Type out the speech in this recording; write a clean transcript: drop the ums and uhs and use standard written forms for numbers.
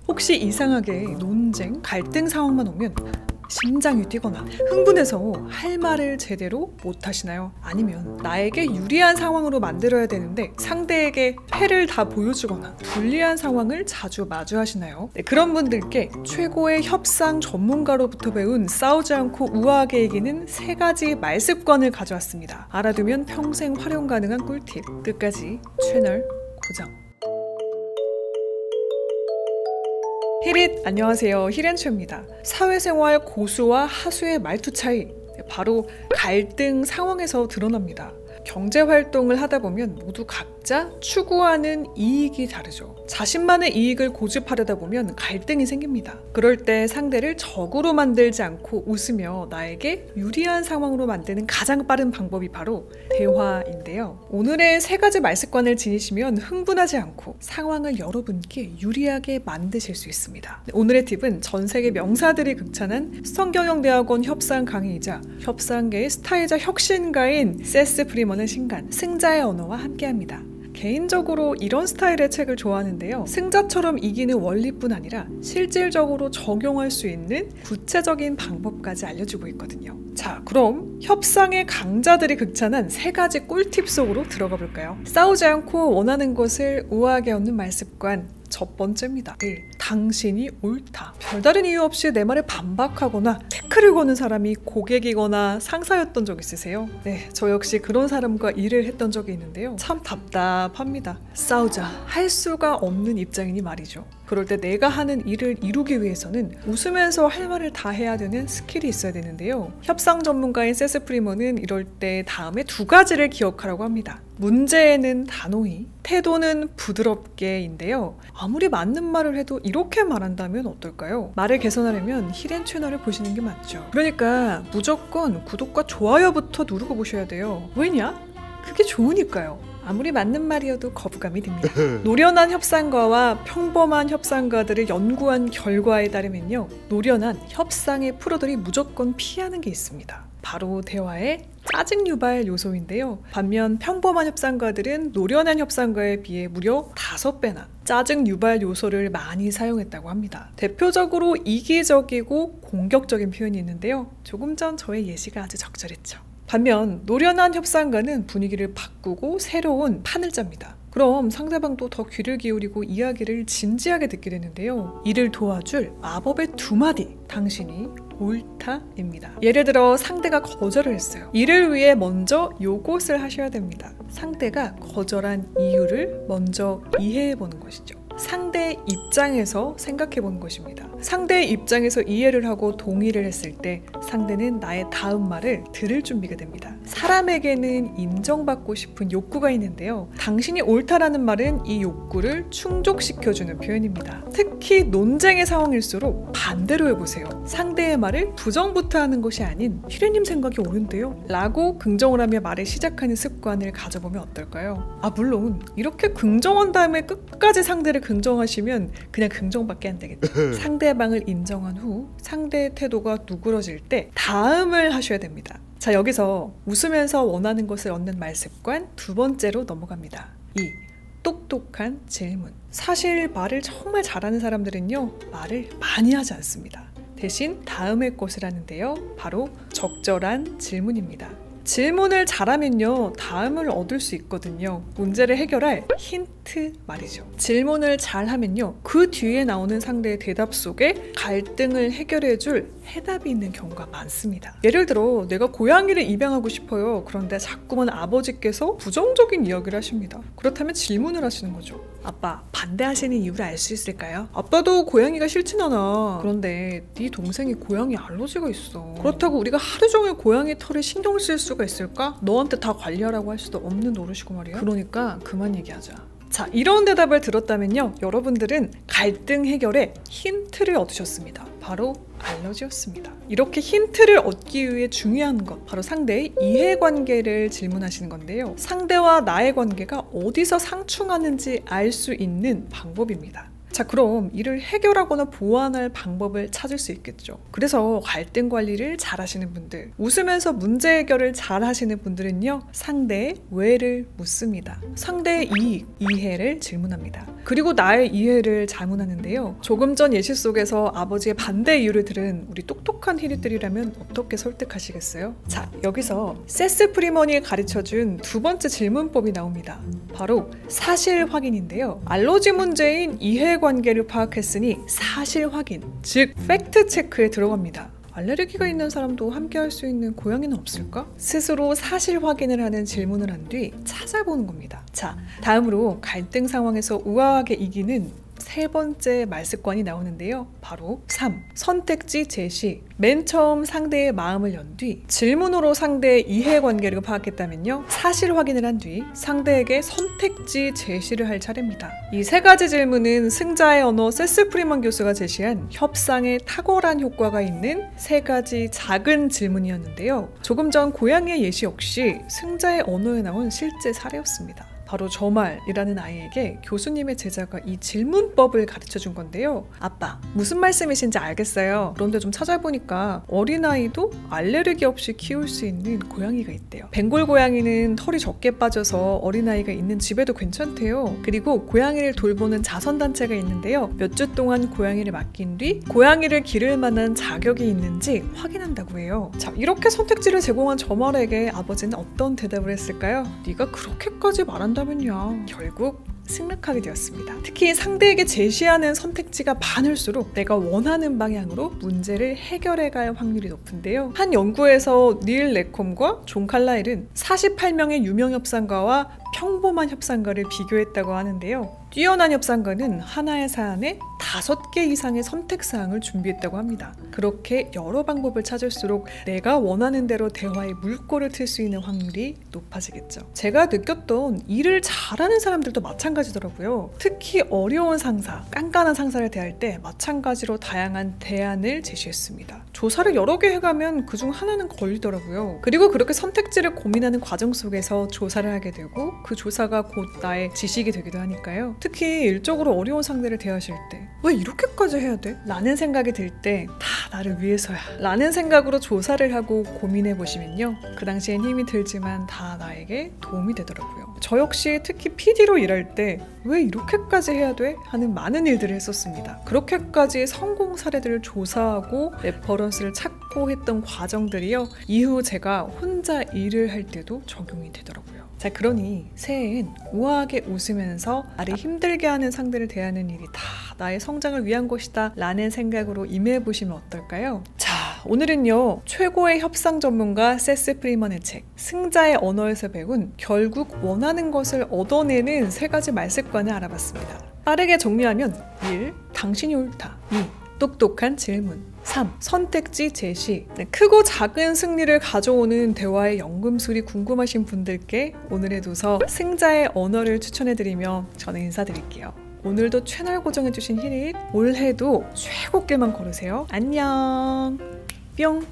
혹시 이상하게 논쟁, 갈등 상황만 오면 심장이 뛰거나 흥분해서 할 말을 제대로 못 하시나요? 아니면 나에게 유리한 상황으로 만들어야 되는데 상대에게 패를 다 보여주거나 불리한 상황을 자주 마주하시나요? 네, 그런 분들께 최고의 협상 전문가로부터 배운 싸우지 않고 우아하게 이기는 3가지 말습관을 가져왔습니다. 알아두면 평생 활용 가능한 꿀팁. 끝까지 채널 고정. 히릿! 안녕하세요. 히렌초입니다. 사회생활 고수와 하수의 말투 차이, 바로 갈등 상황에서 드러납니다. 경제활동을 하다 보면 모두 각자 추구하는 이익이 다르죠. 자신만의 이익을 고집하려다 보면 갈등이 생깁니다. 그럴 때 상대를 적으로 만들지 않고 웃으며 나에게 유리한 상황으로 만드는 가장 빠른 방법이 바로 대화인데요. 오늘의 3가지 말습관을 지니시면 흥분하지 않고 상황을 여러분께 유리하게 만드실 수 있습니다. 오늘의 팁은 전 세계 명사들이 극찬한 수성경영대학원 협상 강의이자 협상계의 스타이자 혁신가인 세스 프리먼의 신간 승자의 언어와 함께합니다. 개인적으로 이런 스타일의 책을 좋아하는데요. 승자처럼 이기는 원리뿐 아니라 실질적으로 적용할 수 있는 구체적인 방법까지 알려주고 있거든요. 자, 그럼 협상의 강자들이 극찬한 3가지 꿀팁 속으로 들어가 볼까요? 싸우지 않고 원하는 것을 우아하게 얻는 말습관 첫 번째입니다. 1. 당신이 옳다. 별다른 이유 없이 내 말에 반박하거나 태클을 거는 사람이 고객이거나 상사였던 적 있으세요? 네, 저 역시 그런 사람과 일을 했던 적이 있는데요. 참 답답합니다. 싸우자 할 수가 없는 입장이니 말이죠. 그럴 때 내가 하는 일을 이루기 위해서는 웃으면서 할 말을 다 해야 되는 스킬이 있어야 되는데요. 협상 전문가인 세스 프리먼은 이럴 때 다음에 2가지를 기억하라고 합니다. 문제는 단호히, 태도는 부드럽게인데요. 아무리 맞는 말을 해도 이렇게 말한다면 어떨까요? 말을 개선하려면 히렌 채널을 보시는 게 맞죠. 그러니까 무조건 구독과 좋아요부터 누르고 보셔야 돼요. 왜냐? 그게 좋으니까요. 아무리 맞는 말이어도 거부감이 듭니다. 노련한 협상가와 평범한 협상가들을 연구한 결과에 따르면요, 노련한 협상의 프로들이 무조건 피하는 게 있습니다. 바로 대화의 짜증 유발 요소인데요. 반면 평범한 협상가들은 노련한 협상가에 비해 무려 5배나 짜증 유발 요소를 많이 사용했다고 합니다. 대표적으로 이기적이고 공격적인 표현이 있는데요. 조금 전 저의 예시가 아주 적절했죠. 반면 노련한 협상가는 분위기를 바꾸고 새로운 판을 짭니다. 그럼 상대방도 더 귀를 기울이고 이야기를 진지하게 듣게 되는데요. 이를 도와줄 마법의 2마디, 당신이 옳다입니다. 예를 들어 상대가 거절을 했어요. 이를 위해 먼저 요것을 하셔야 됩니다. 상대가 거절한 이유를 먼저 이해해보는 것이죠. 상대의 입장에서 생각해보는 것입니다. 상대의 입장에서 이해를 하고 동의를 했을 때 상대는 나의 다음 말을 들을 준비가 됩니다. 사람에게는 인정받고 싶은 욕구가 있는데요. 당신이 옳다라는 말은 이 욕구를 충족시켜주는 표현입니다. 특히 논쟁의 상황일수록 반대로 해보세요. 상대의 말을 부정부터 하는 것이 아닌 히레님 생각이 옳은데요? 라고 긍정을 하며 말을 시작하는 습관을 가져보면 어떨까요? 물론 이렇게 긍정한 다음에 끝까지 상대를 긍정하시면 그냥 긍정밖에 안 되겠죠. 상대방을 인정한 후 상대의 태도가 누그러질 때 다음을 하셔야 됩니다. 자, 여기서 웃으면서 원하는 것을 얻는 말습관 2번째로 넘어갑니다. 2. 똑똑한 질문. 사실 말을 정말 잘하는 사람들은요, 말을 많이 하지 않습니다. 대신 다음의 것을 하는데요. 바로 적절한 질문입니다. 질문을 잘하면요, 다음을 얻을 수 있거든요. 문제를 해결할 힌트 말이죠. 질문을 잘하면요, 그 뒤에 나오는 상대의 대답 속에 갈등을 해결해줄 해답이 있는 경우가 많습니다. 예를 들어 내가 고양이를 입양하고 싶어요. 그런데 자꾸만 아버지께서 부정적인 이야기를 하십니다. 그렇다면 질문을 하시는 거죠. 아빠, 반대하시는 이유를 알 수 있을까요? 아빠도 고양이가 싫진 않아. 그런데 네 동생이 고양이 알러지가 있어. 그렇다고 우리가 하루 종일 고양이 털에 신경 쓸 수가 있을까? 너한테 다 관리하라고 할 수도 없는 노릇이고 말이야. 그러니까 그만 얘기하자. 자, 이런 대답을 들었다면요, 여러분들은 갈등 해결에 힌트를 얻으셨습니다. 바로 알러지였습니다. 이렇게 힌트를 얻기 위해 중요한 것, 바로 상대의 이해관계를 질문하시는 건데요. 상대와 나의 관계가 어디서 상충하는지 알 수 있는 방법입니다. 자, 그럼 이를 해결하거나 보완할 방법을 찾을 수 있겠죠. 그래서 갈등 관리를 잘 하시는 분들, 웃으면서 문제 해결을 잘 하시는 분들은요, 상대의 왜를 묻습니다. 상대의 이익, 이해를 질문합니다. 그리고 나의 이해를 자문하는데요. 조금 전 예시 속에서 아버지의 반대 이유를 들은 우리 똑똑한 히릿들이라면 어떻게 설득하시겠어요? 자, 여기서 세스 프리먼이 가르쳐준 두 번째 질문법이 나옵니다. 바로 사실 확인인데요. 알러지 문제인 이해관계를 파악했으니 사실 확인, 즉 팩트 체크에 들어갑니다. 알레르기가 있는 사람도 함께 할 수 있는 고양이는 없을까? 스스로 사실 확인을 하는 질문을 한 뒤 찾아보는 겁니다. 자, 다음으로 갈등 상황에서 우아하게 이기는 세 번째 말습관이 나오는데요. 바로 3. 선택지 제시. 맨 처음 상대의 마음을 연 뒤 질문으로 상대의 이해관계를 파악했다면요, 사실 확인을 한 뒤 상대에게 선택지 제시를 할 차례입니다. 이 세 가지 질문은 승자의 언어 세스 프리먼 교수가 제시한 협상에 탁월한 효과가 있는 세 가지 작은 질문이었는데요. 조금 전 고양이의 예시 역시 승자의 언어에 나온 실제 사례였습니다. 바로 저말이라는 아이에게 교수님의 제자가 이 질문법을 가르쳐준 건데요. 아빠, 무슨 말씀이신지 알겠어요. 그런데 좀 찾아보니까 어린아이도 알레르기 없이 키울 수 있는 고양이가 있대요. 벵골 고양이는 털이 적게 빠져서 어린아이가 있는 집에도 괜찮대요. 그리고 고양이를 돌보는 자선단체가 있는데요. 몇 주 동안 고양이를 맡긴 뒤 고양이를 기를 만한 자격이 있는지 확인한다고 해요. 자, 이렇게 선택지를 제공한 저말에게 아버지는 어떤 대답을 했을까요? 네가 그렇게까지 말한다면요. 결국 승낙하게 되었습니다. 특히 상대에게 제시하는 선택지가 많을수록 내가 원하는 방향으로 문제를 해결해갈 확률이 높은데요. 한 연구에서 닐 레콤과 존 칼라일은 48명의 유명 협상가와 평범한 협상가를 비교했다고 하는데요. 뛰어난 협상가는 하나의 사안에 5개 이상의 선택사항을 준비했다고 합니다. 그렇게 여러 방법을 찾을수록 내가 원하는 대로 대화의 물꼬를 틀 수 있는 확률이 높아지겠죠. 제가 느꼈던 일을 잘하는 사람들도 마찬가지더라고요. 특히 어려운 상사, 깐깐한 상사를 대할 때 마찬가지로 다양한 대안을 제시했습니다. 조사를 여러 개 해가면 그중 하나는 걸리더라고요. 그리고 그렇게 선택지를 고민하는 과정 속에서 조사를 하게 되고 그 조사가 곧 나의 지식이 되기도 하니까요. 특히 일적으로 어려운 상대를 대하실 때 왜 이렇게까지 해야 돼? 라는 생각이 들 때 다 나를 위해서야 라는 생각으로 조사를 하고 고민해 보시면요, 그 당시엔 힘이 들지만 다 나에게 도움이 되더라고요. 저 역시 특히 PD로 일할 때 왜 이렇게까지 해야 돼? 하는 많은 일들을 했었습니다. 그렇게까지 성공 사례들을 조사하고 레퍼런스를 찾고 했던 과정들이요, 이후 제가 혼자 일을 할 때도 적용이 되더라고요. 자, 그러니 새해엔 우아하게 웃으면서 나를 힘들게 하는 상대를 대하는 일이 다 나의 성장을 위한 것이다 라는 생각으로 임해보시면 어떨까요? 자, 오늘은요, 최고의 협상 전문가 세스 프리먼의 책 승자의 언어에서 배운 결국 원하는 것을 얻어내는 3가지 말습관을 알아봤습니다. 빠르게 정리하면 1. 당신이 옳다. 2. 똑똑한 질문. 3. 선택지 제시. 크고 작은 승리를 가져오는 대화의 연금술이 궁금하신 분들께 오늘의 도서 승자의 언어를 추천해드리며 저는 인사드릴게요. 오늘도 채널 고정해주신 히릿, 올해도 최고길만 걸으세요. 안녕. 뿅.